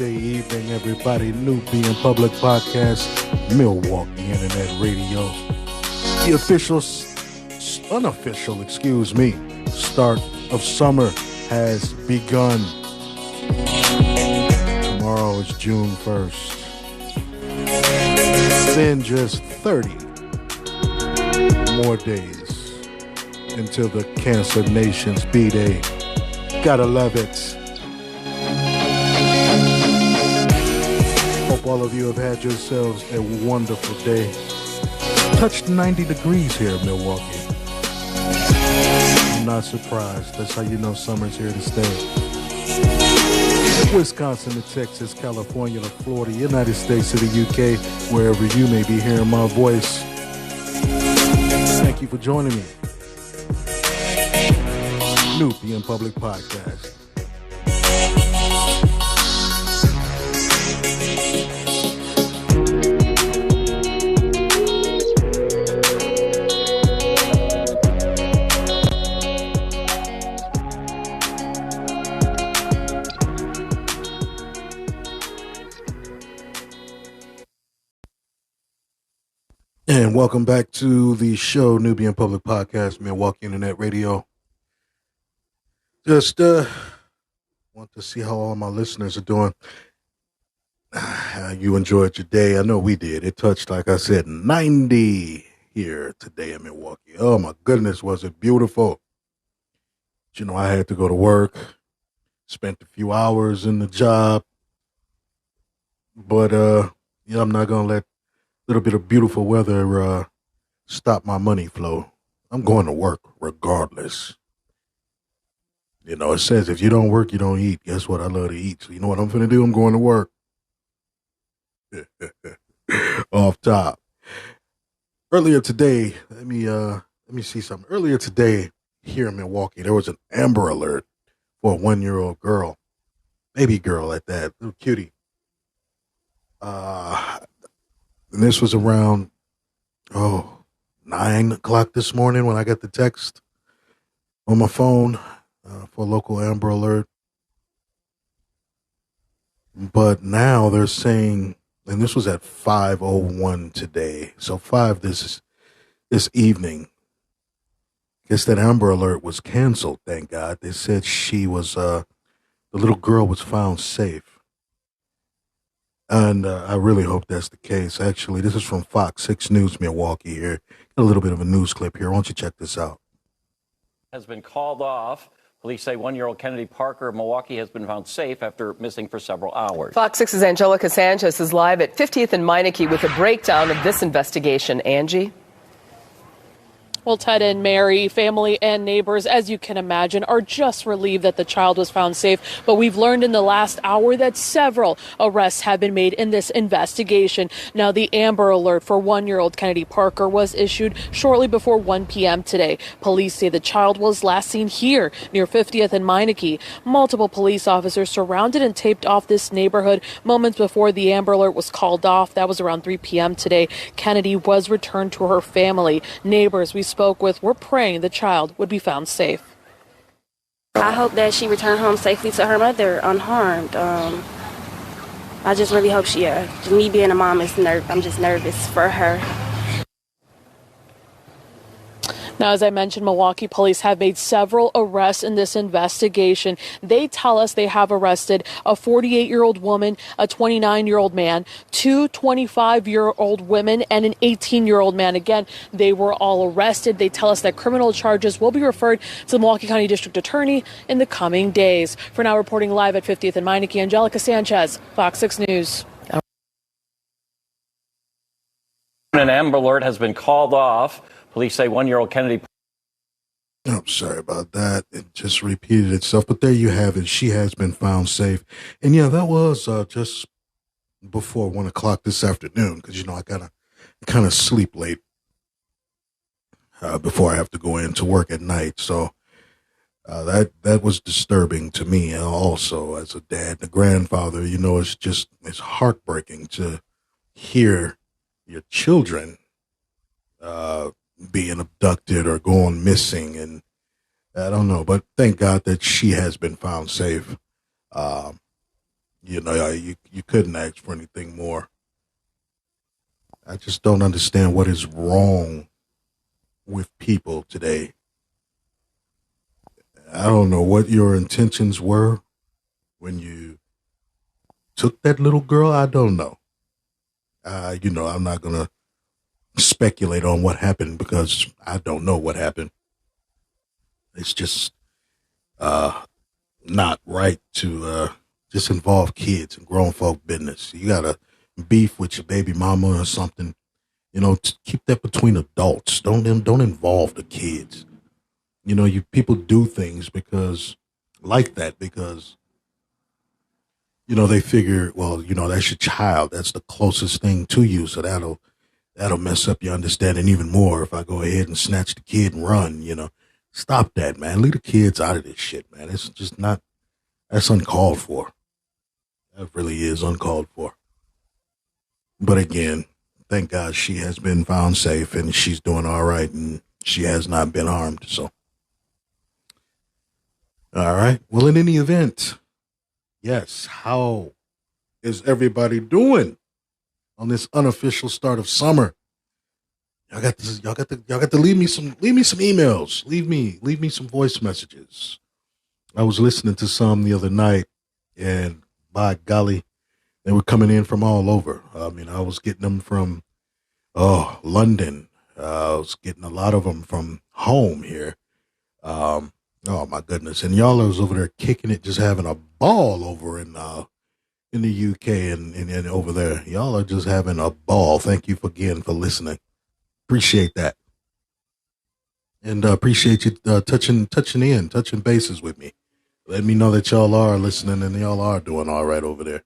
Thursday evening, everybody. New Being Public Podcast, Milwaukee Internet Radio. The unofficial, start of summer has begun. Tomorrow is June 1st. Then just 30 more days until the Cancer Nation's B-Day. Gotta love it. Hope all of you have had yourselves a wonderful day. Touched 90 degrees here in Milwaukee. I'm not surprised. That's how you know summer's here to stay. Wisconsin to Texas, California to Florida, United States to the UK, wherever you may be hearing my voice. Thank you for joining me. New Being Public Podcast. And welcome back to the show, New Being Public Podcast, Milwaukee Internet Radio. Just want to see how all my listeners are doing. You enjoyed your day. I know we did. It touched, like I said, 90 here today in Milwaukee. Oh, my goodness, was it beautiful. But, you know, I had to go to work, spent a few hours in the job. But, I'm not going to let little bit of beautiful weather stop my money flow. I'm going to work regardless. You know, it says if you don't work, you don't eat. Guess what? I love to eat. So you know what I'm going to do? I'm going to work. Off top. Earlier today, let me see something. Earlier today here in Milwaukee, there was an Amber Alert for a 1-year-old girl. Baby girl at that. Little cutie. And this was around, 9 o'clock this morning when I got the text on my phone for a local Amber Alert. But now they're saying, and this was at 5:01 today, so 5 this evening. I guess that Amber Alert was canceled, thank God. They said she was, the little girl was found safe. And I really hope that's the case. Actually, this is from Fox 6 News Milwaukee here. A little bit of a news clip here. Why don't you check this out? Has been called off. Police say 1-year-old Kennedy Parker of Milwaukee has been found safe after missing for several hours. Fox 6's Angelica Sanchez is live at 50th and Meineke with a breakdown of this investigation. Angie? Well, Ted and Mary, family and neighbors, as you can imagine, are just relieved that the child was found safe. But we've learned in the last hour that several arrests have been made in this investigation. Now, the Amber Alert for 1-year-old Kennedy Parker was issued shortly before 1 p.m. today. Police say the child was last seen here near 50th and Meineke. Multiple police officers surrounded and taped off this neighborhood moments before the Amber Alert was called off. That was around 3 p.m. today. Kennedy was returned to her family. Neighbors we spoke with were praying the child would be found safe. I hope that she returned home safely to her mother unharmed. I just really hope she, me being a mom, I'm just nervous for her. Now, as I mentioned, Milwaukee police have made several arrests in this investigation. They tell us they have arrested a 48-year-old woman, a 29-year-old man, 2 25-year-old women, and an 18-year-old man. Again, they were all arrested. They tell us that criminal charges will be referred to the Milwaukee County District Attorney in the coming days. For now, reporting live at 50th and Meineke, Angelica Sanchez, Fox 6 News. An Amber Alert has been called off. Police say 1-year-old Kennedy. I'm sorry about that. It just repeated itself. But there you have it. She has been found safe. And yeah, that was just before 1 o'clock this afternoon. Because, you know, I kind of sleep late before I have to go into work at night. So that was disturbing to me also as a dad and a grandfather. You know, it's heartbreaking to hear your children being abducted or going missing, and I don't know, but thank God that she has been found safe. You couldn't ask for anything more. I just don't understand what is wrong with people today. I don't know what your intentions were when you took that little girl. I don't know. I'm not going to speculate on what happened because I don't know what happened. It's just not right to just involve kids and grown folk business. You got to beef with your baby mama or something. Keep that between adults. Don't involve the kids. You people do things because they figure, well, that's your child. That's the closest thing to you. So that'll mess up your understanding even more if I go ahead and snatch the kid and run, Stop that, man. Leave the kids out of this shit, man. It's just that's uncalled for. That really is uncalled for. But again, thank God she has been found safe and she's doing all right and she has not been harmed. So, all right. Well, in any event, yes, how is everybody doing on this unofficial start of summer? Y'all got to leave me some emails. Leave me some voice messages. I was listening to some the other night, and by golly, they were coming in from all over. I was getting them from London. I was getting a lot of them from home here. Oh my goodness! And y'all was over there kicking it, just having a ball over in the UK and over there. Y'all are just having a ball. Thank you again for listening. Appreciate that. And appreciate you touching bases with me. Let me know that y'all are listening and y'all are doing all right over there.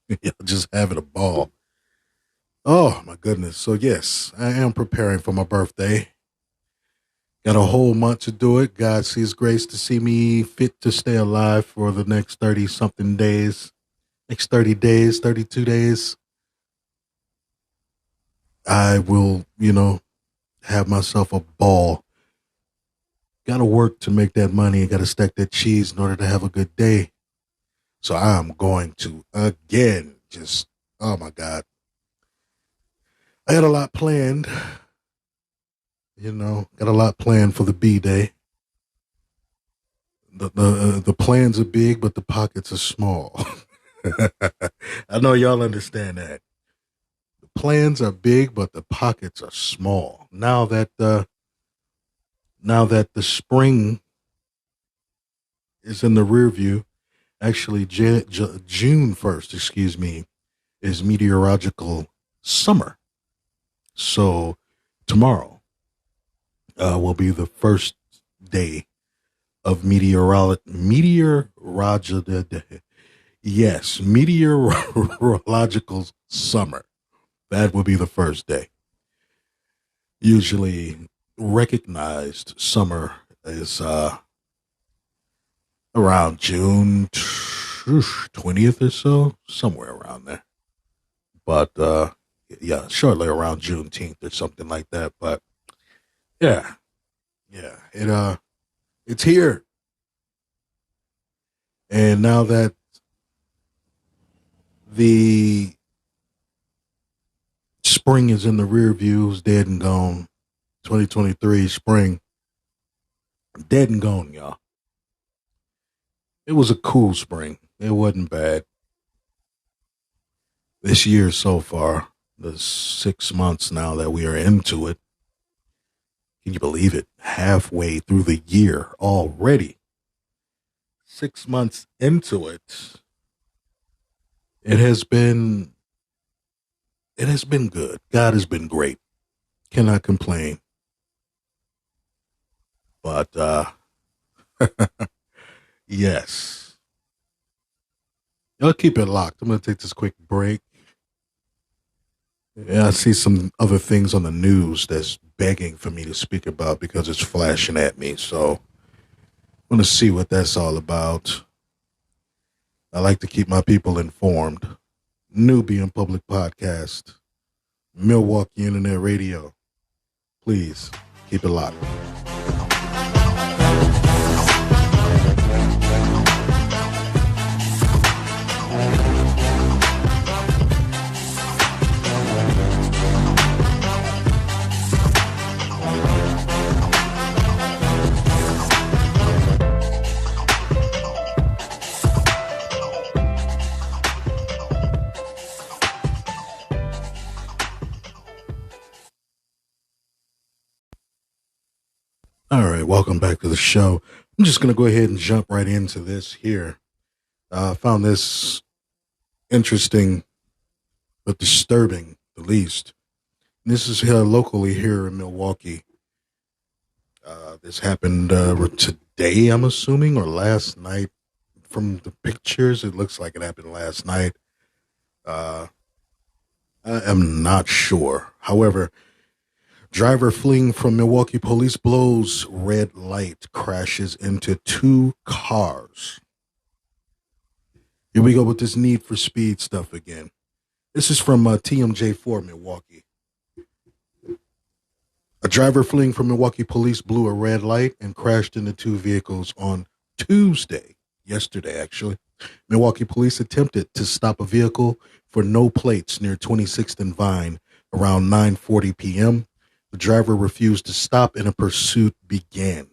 Y'all just having a ball. Oh, my goodness. So, yes, I am preparing for my birthday. Got a whole month to do it. God sees grace to see me fit to stay alive for the next 30-something days. Next 30 days, 32 days. I will, have myself a ball. Got to work to make that money. Got to stack that cheese in order to have a good day. So I'm going to, again, oh my God. I had a lot planned. Got a lot planned for the B-Day. The plans are big, but the pockets are small. I know y'all understand that. Plans are big, but the pockets are small. Now that the spring is in the rear view, actually June 1st, is meteorological summer. So tomorrow will be the first day of meteorological summer. That will be the first day. Usually recognized summer is around June 20th or so, somewhere around there. But shortly around Juneteenth or something like that. But yeah, it's here. And now that the spring is in the rear view, it's dead and gone. 2023 spring, dead and gone, y'all. It was a cool spring. It wasn't bad. This year so far, the 6 months now that we are into it, can you believe it? Halfway through the year already. 6 months into it, it has been good. God has been great. Cannot complain. But yes. Y'all keep it locked. I'm going to take this quick break. Yeah, I see some other things on the news that's begging for me to speak about because it's flashing at me. So I'm going to see what that's all about. I like to keep my people informed. Nubian Public Podcast, Milwaukee Internet Radio. Please keep it locked. All right, welcome back to the show. I'm just going to go ahead and jump right into this here. I found this interesting but disturbing, the least. This is here locally here in Milwaukee. This happened today, I'm assuming, or last night. From the pictures, it looks like it happened last night. I am not sure. However, driver fleeing from Milwaukee police blows red light, crashes into two cars. Here we go with this need for speed stuff again. This is from TMJ4 Milwaukee. A driver fleeing from Milwaukee police blew a red light and crashed into two vehicles on Tuesday, yesterday actually. Milwaukee police attempted to stop a vehicle for no plates near 26th and Vine around 9:40 p.m. The driver refused to stop and a pursuit began.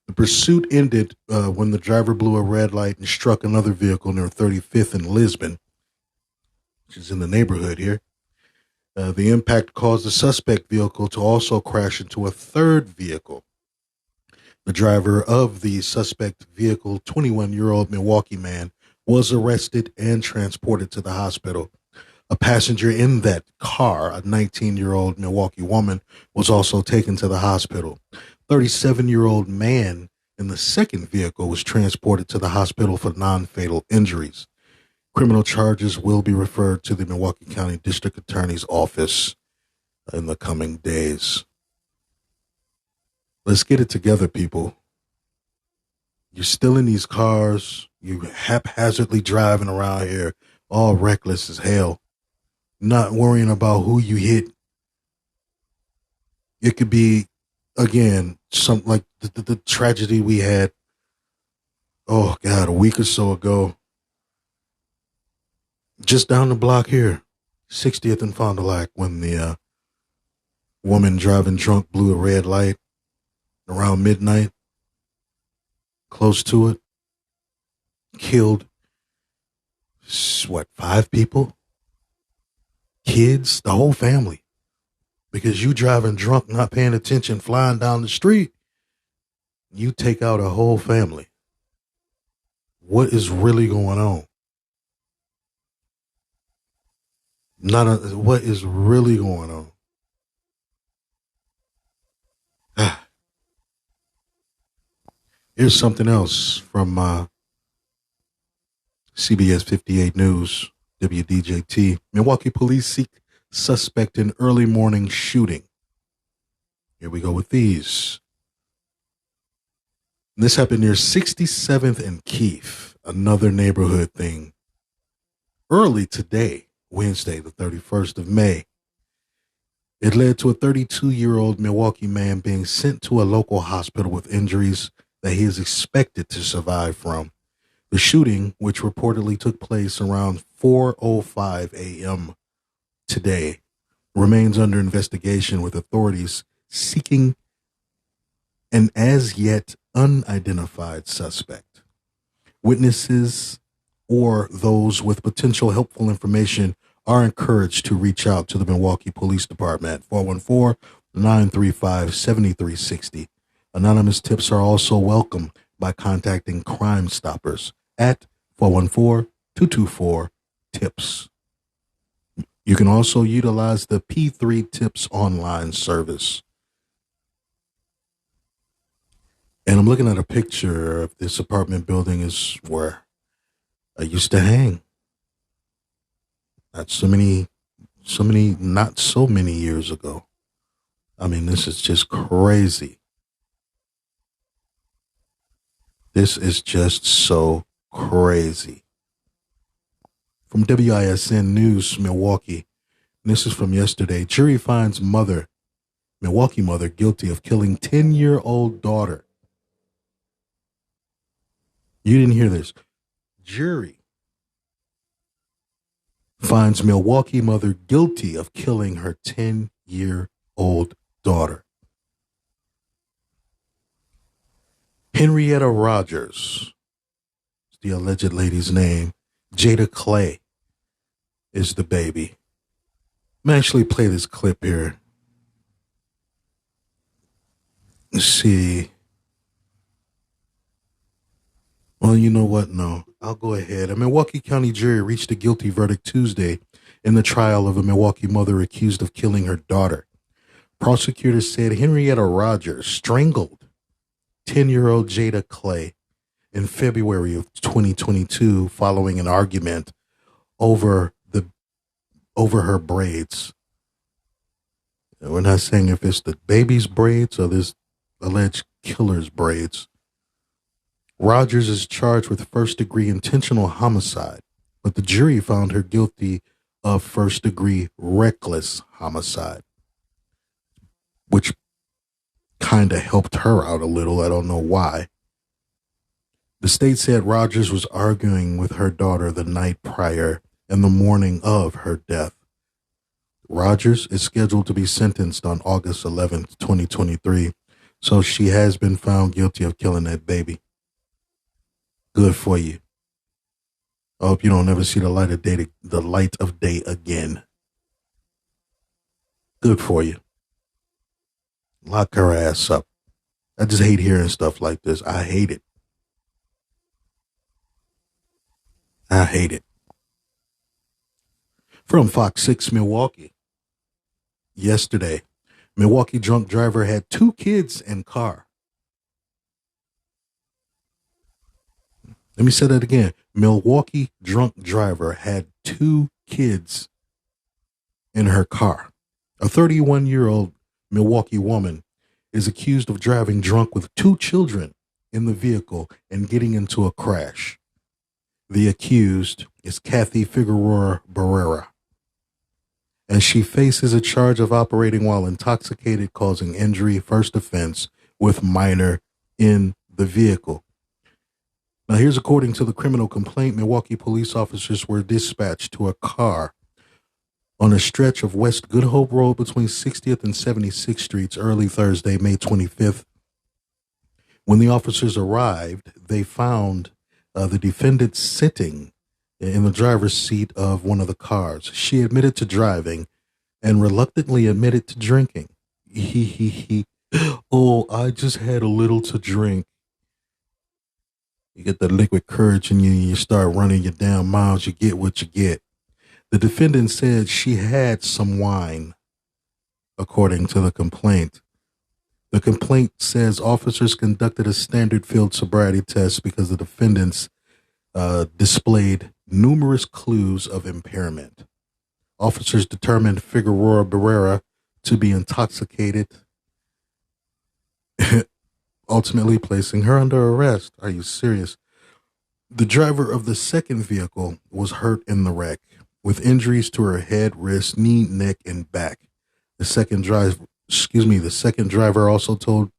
The pursuit ended when the driver blew a red light and struck another vehicle near 35th and Lisbon, which is in the neighborhood here. The impact caused the suspect vehicle to also crash into a third vehicle. The driver of the suspect vehicle, 21-year-old Milwaukee man, was arrested and transported to the hospital. A passenger in that car, a 19-year-old Milwaukee woman, was also taken to the hospital. 37-year-old man in the second vehicle was transported to the hospital for non-fatal injuries. Criminal charges will be referred to the Milwaukee County District Attorney's Office in the coming days. Let's get it together, people. You're still in these cars. You haphazardly driving around here, all reckless as hell. Not worrying about who you hit. It could be, again, something like the tragedy we had, oh God, a week or so ago. Just down the block here, 60th and Fond du Lac, when the woman driving drunk blew a red light around midnight, close to it, killed, 5 people? Kids, the whole family. Because you driving drunk, not paying attention, flying down the street, you take out a whole family. What is really going on? What is really going on? Here's something else from CBS 58 News, WDJT. Milwaukee police seek suspect in early morning shooting. Here we go with these. This happened near 67th and Keefe, another neighborhood thing. Early today, Wednesday, the 31st of May. It led to a 32-year-old Milwaukee man being sent to a local hospital with injuries that he is expected to survive from. The shooting, which reportedly took place around 4:05 a.m. today, remains under investigation with authorities seeking an as yet unidentified suspect. Witnesses or those with potential helpful information are encouraged to reach out to the Milwaukee Police Department, 414-935-7360. Anonymous tips are also welcome by contacting Crime Stoppers at 414-224-TIPS. You can also utilize the P3 Tips online service. And I'm looking at a picture of this apartment building is where I used to hang. Not so many years ago. I mean, this is just crazy. This is just so crazy. From WISN News, Milwaukee. And this is from yesterday. Jury finds Milwaukee mother guilty of killing 10-year-old daughter. You didn't hear this. Jury finds Milwaukee mother guilty of killing her 10-year-old daughter. Henrietta Rogers is the alleged lady's name. Jada Clay is the baby. I'm actually play this clip here. Let's see. Well, you know what? No, I'll go ahead. A Milwaukee County jury reached a guilty verdict Tuesday in the trial of a Milwaukee mother accused of killing her daughter. Prosecutors said Henrietta Rogers strangled 10-year-old Jada Clay in February of 2022 following an argument over her braids. We're not saying if it's the baby's braids or this alleged killer's braids. Rogers is charged with first-degree intentional homicide, but the jury found her guilty of first-degree reckless homicide, which kind of helped her out a little. I don't know why. The state said Rogers was arguing with her daughter the night prior and the morning of her death. Rogers is scheduled to be sentenced on August 11th, 2023, so she has been found guilty of killing that baby. Good for you. I hope you don't ever see the light of day again. Good for you. Lock her ass up. I just hate hearing stuff like this. I hate it. I hate it. From Fox 6 Milwaukee. Yesterday, Milwaukee drunk driver had 2 kids in car. Let me say that again. Milwaukee drunk driver had 2 kids in her car. A 31-year-old Milwaukee woman is accused of driving drunk with 2 children in the vehicle and getting into a crash. The accused is Kathy Figueroa Barrera, and she faces a charge of operating while intoxicated, causing injury, first offense with minor in the vehicle. Now, here's according to the criminal complaint. Milwaukee police officers were dispatched to a car on a stretch of West Good Hope Road between 60th and 76th Streets early Thursday, May 25th. When the officers arrived, they found the defendant sitting in the driver's seat of one of the cars. She admitted to driving and reluctantly admitted to drinking. Oh, I just had a little to drink. You get the liquid courage in you, and you start running your damn miles. You get what you get. The defendant said she had some wine, according to the complaint. The complaint says officers conducted a standard field sobriety test because the defendants displayed numerous clues of impairment. Officers determined Figueroa Barrera to be intoxicated, ultimately placing her under arrest. Are you serious? The driver of the second vehicle was hurt in the wreck, with injuries to her head, wrist, knee, neck, and back. The second driver also told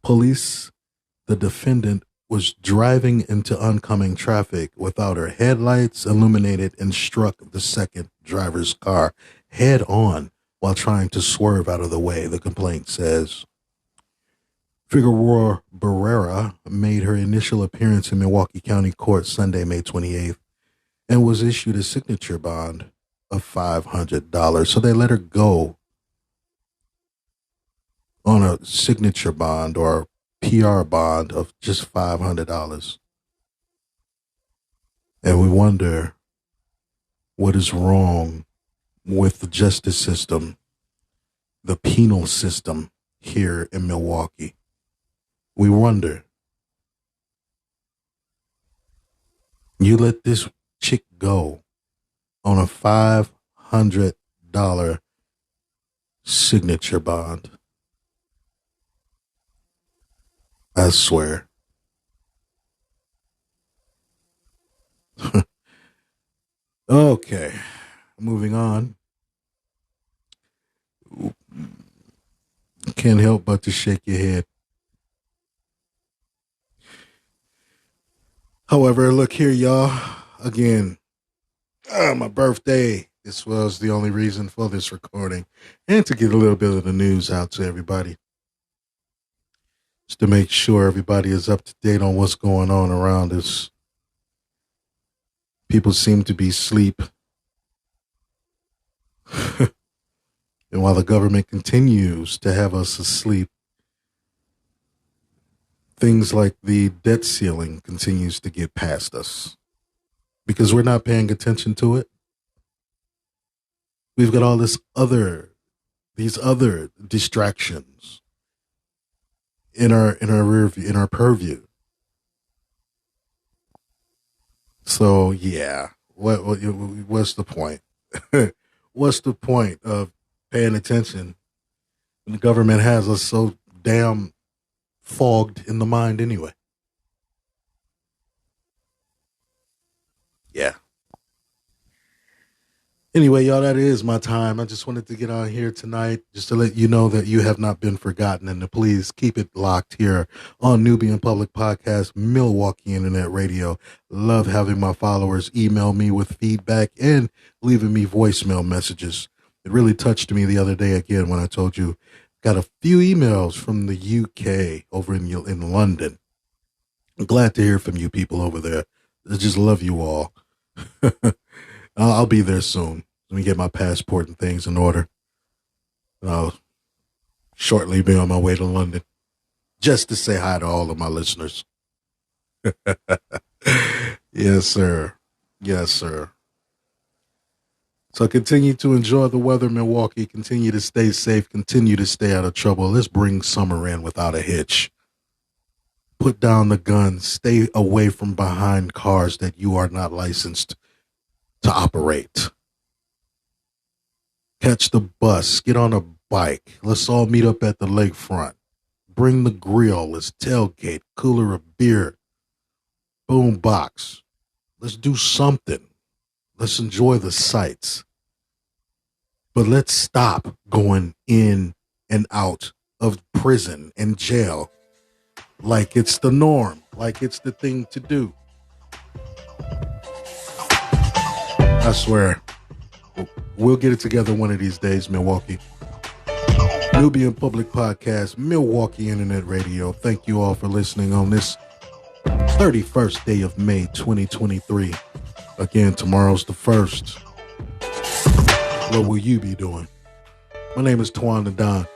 police the defendant was driving into oncoming traffic without her headlights illuminated and struck the second driver's car head on while trying to swerve out of the way, the complaint says. Figueroa Barrera made her initial appearance in Milwaukee County Court Sunday, May 28th, and was issued a signature bond of $500. So they let her go on a signature bond or PR bond of just $500. And we wonder what is wrong with the justice system, the penal system here in Milwaukee. We wonder. You let this chick go on a $500 signature bond. I swear. Okay, moving on. Can't help but to shake your head. However, look here, y'all. Again, my birthday. This was the only reason for this recording, and to get a little bit of the news out to everybody. Just to make sure everybody is up to date on what's going on around us. People seem to be asleep. And while the government continues to have us asleep, things like the debt ceiling continues to get past us because we're not paying attention to it. We've got all these other distractions in our rear view, in our purview. So yeah, what's the point? What's the point of paying attention when the government has us so damn fogged in the mind anyway? Yeah. Anyway, y'all, that is my time. I just wanted to get on here tonight just to let you know that you have not been forgotten, and to please keep it locked here on Nubian Public Podcast, Milwaukee Internet Radio. Love having my followers email me with feedback and leaving me voicemail messages. It really touched me the other day again when I told you got a few emails from the UK over in London. I'm glad to hear from you people over there. I just love you all. I'll be there soon. Let me get my passport and things in order. I'll shortly be on my way to London just to say hi to all of my listeners. Yes, sir. Yes, sir. So continue to enjoy the weather, Milwaukee. Continue to stay safe. Continue to stay out of trouble. Let's bring summer in without a hitch. Put down the gun. Stay away from behind cars that you are not licensed to operate. Catch the bus. Get on a bike. Let's all meet up at the lakefront. Bring the grill. Let's tailgate. Cooler of beer. Boom box. Let's do something. Let's enjoy the sights. But let's stop going in and out of prison and jail like it's the norm, like it's the thing to do. I swear, we'll get it together one of these days, Milwaukee. Nubian Public Podcast, Milwaukee Internet Radio. Thank you all for listening on this 31st day of May, 2023. Again, tomorrow's the 1st. What will you be doing? My name is Twan the Don.